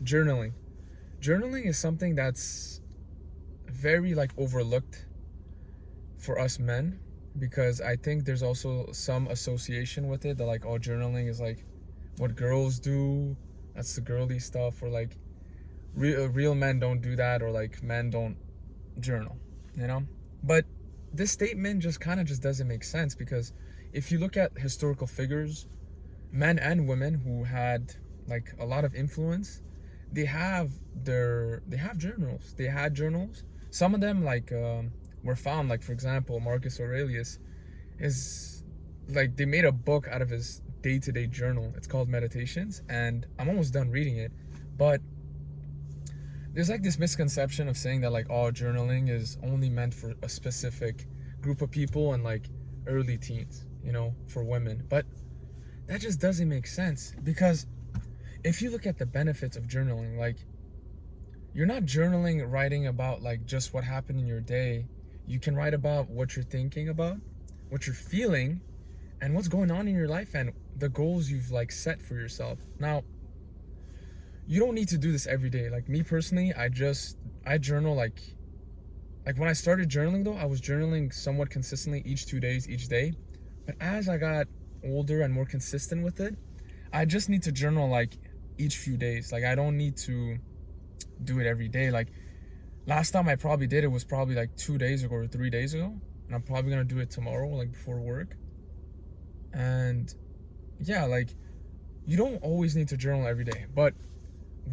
journaling. Journaling is something that's very like overlooked for us men, because I think there's also some association with it that like, oh, journaling is like what girls do. That's the girly stuff, or like real men don't do that, or like men don't journal, you know? But this statement just kind of just doesn't make sense, because if you look at historical figures, men and women who had like a lot of influence, they have journals. They had journals. Some of them like were found, like for example, Marcus Aurelius is like, they made a book out of his day-to-day journal. It's called Meditations, and I'm almost done reading it. But there's like this misconception of saying that like, oh, journaling is only meant for a specific group of people and like early teens, for women. But that just doesn't make sense, because if you look at the benefits of journaling, like, you're not journaling writing about like just what happened in your day. You can write about what you're thinking about, what you're feeling, and what's going on in your life, and the goals you've like set for yourself. Now, you don't need to do this every day. Like me personally, I journal like when I started journaling though, I was journaling somewhat consistently each 2 days, each day. But as I got older and more consistent with it, I just need to journal like each few days. Like I don't need to do it every day. Like last time I probably did it was probably like 2 days ago or 3 days ago. And I'm probably gonna do it tomorrow, like before work. And yeah, like you don't always need to journal every day. But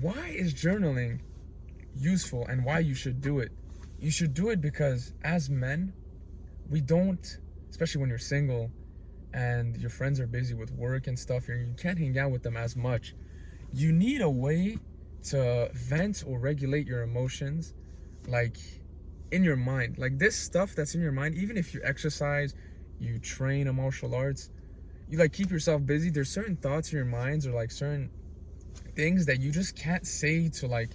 why is journaling useful and why you should do it? You should do it because as men, we don't, especially when you're single and your friends are busy with work and stuff, you can't hang out with them as much. You need a way to vent or regulate your emotions, like in your mind. Like this stuff that's in your mind, even if you exercise, you train a martial arts, you like keep yourself busy, there's certain thoughts in your minds or like certain things that you just can't say to like,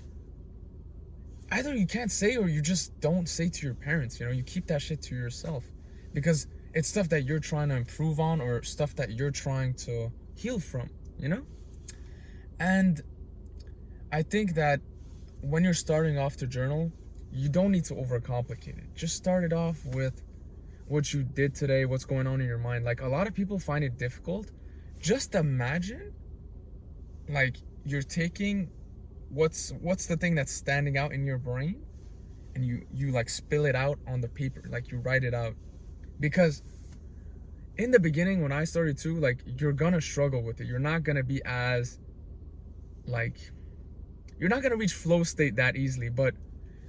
either you can't say or you just don't say to your parents. You keep that shit to yourself because it's stuff that you're trying to improve on or stuff that you're trying to heal from. And I think that when you're starting off to journal, you don't need to overcomplicate it. Just start it off with what you did today, what's going on in your mind. Like a lot of people find it difficult. Just imagine like you're taking what's the thing that's standing out in your brain, and you like spill it out on the paper, like you write it out. Because in the beginning when I started too, like you're gonna struggle with it. You're not gonna be as like, you're not gonna reach flow state that easily. But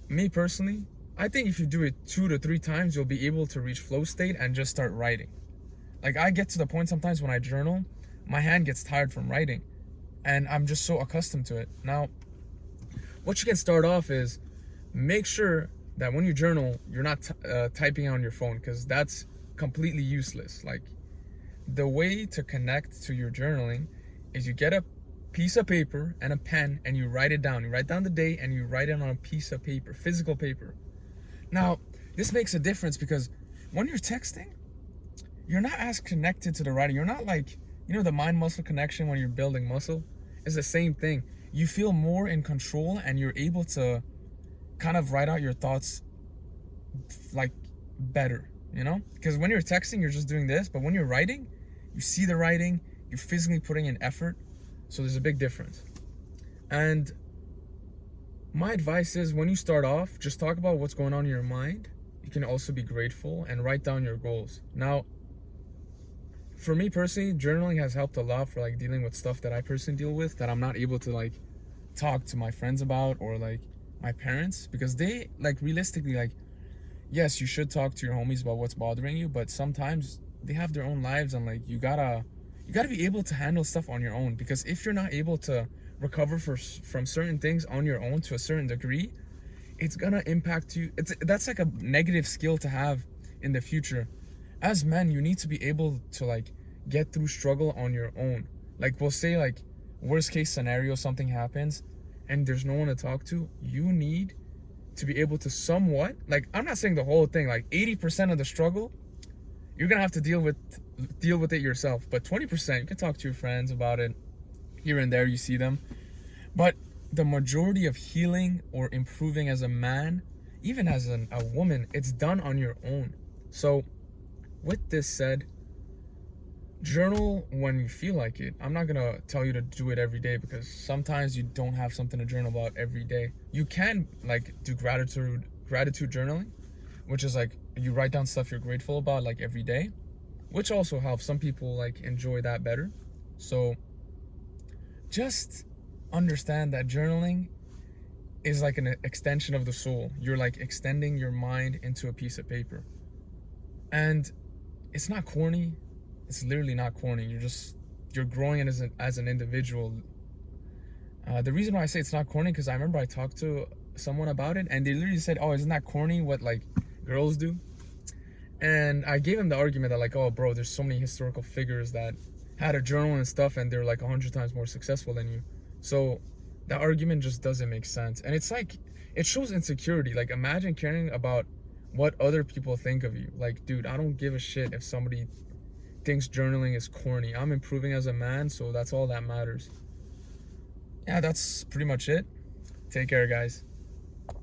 me personally, I think if you do it 2 to 3 times, you'll be able to reach flow state and just start writing. Like I get to the point sometimes when I journal, my hand gets tired from writing, and I'm just so accustomed to it. Now, what you can start off is make sure that when you journal, you're not typing on your phone, because that's completely useless. Like the way to connect to your journaling is you get a piece of paper and a pen and you write it down. You write down the day and you write it on a piece of paper, physical paper. Now, this makes a difference because when you're texting, you're not as connected to the writing. You're not like, the mind muscle connection when you're building muscle is the same thing. You feel more in control and you're able to kind of write out your thoughts like better, because when you're texting, you're just doing this, but when you're writing, you see the writing, you're physically putting in effort. So there's a big difference. And my advice is when you start off, just talk about what's going on in your mind. You can also be grateful and write down your goals. Now, for me personally, journaling has helped a lot for like dealing with stuff that I personally deal with that I'm not able to like talk to my friends about or like my parents, because they like realistically, like, yes, you should talk to your homies about what's bothering you, but sometimes they have their own lives, and like you gotta be able to handle stuff on your own. Because if you're not able to recover from certain things on your own to a certain degree, it's gonna impact you. That's like a negative skill to have in the future. As men, you need to be able to like get through struggle on your own. Like we'll say like worst case scenario, something happens and there's no one to talk to. You need to be able to somewhat, like, I'm not saying the whole thing, like 80% of the struggle you're gonna have to deal with it yourself, but 20% you can talk to your friends about it here and there. You see them, but the majority of healing or improving as a man, even as a woman, it's done on your own. So with this said, journal when you feel like it. I'm not gonna tell you to do it every day because sometimes you don't have something to journal about every day. You can like do gratitude journaling, which is like you write down stuff you're grateful about like every day, which also helps. Some people like enjoy that better. So just understand that journaling is like an extension of the soul. You're like extending your mind into a piece of paper. And it's not corny. It's literally not corny. You're growing as an individual. The reason why I say it's not corny because I remember I talked to someone about it and they literally said, "Oh, isn't that corny? What like girls do?" And I gave him the argument that like, "Oh, bro, there's so many historical figures that had a journal and stuff, and they're like 100 times more successful than you." So that argument just doesn't make sense, and it's like it shows insecurity. Like imagine caring about what other people think of you. Like, dude, I don't give a shit if somebody thinks journaling is corny. I'm improving as a man, so that's all that matters. Yeah, that's pretty much it. Take care, guys.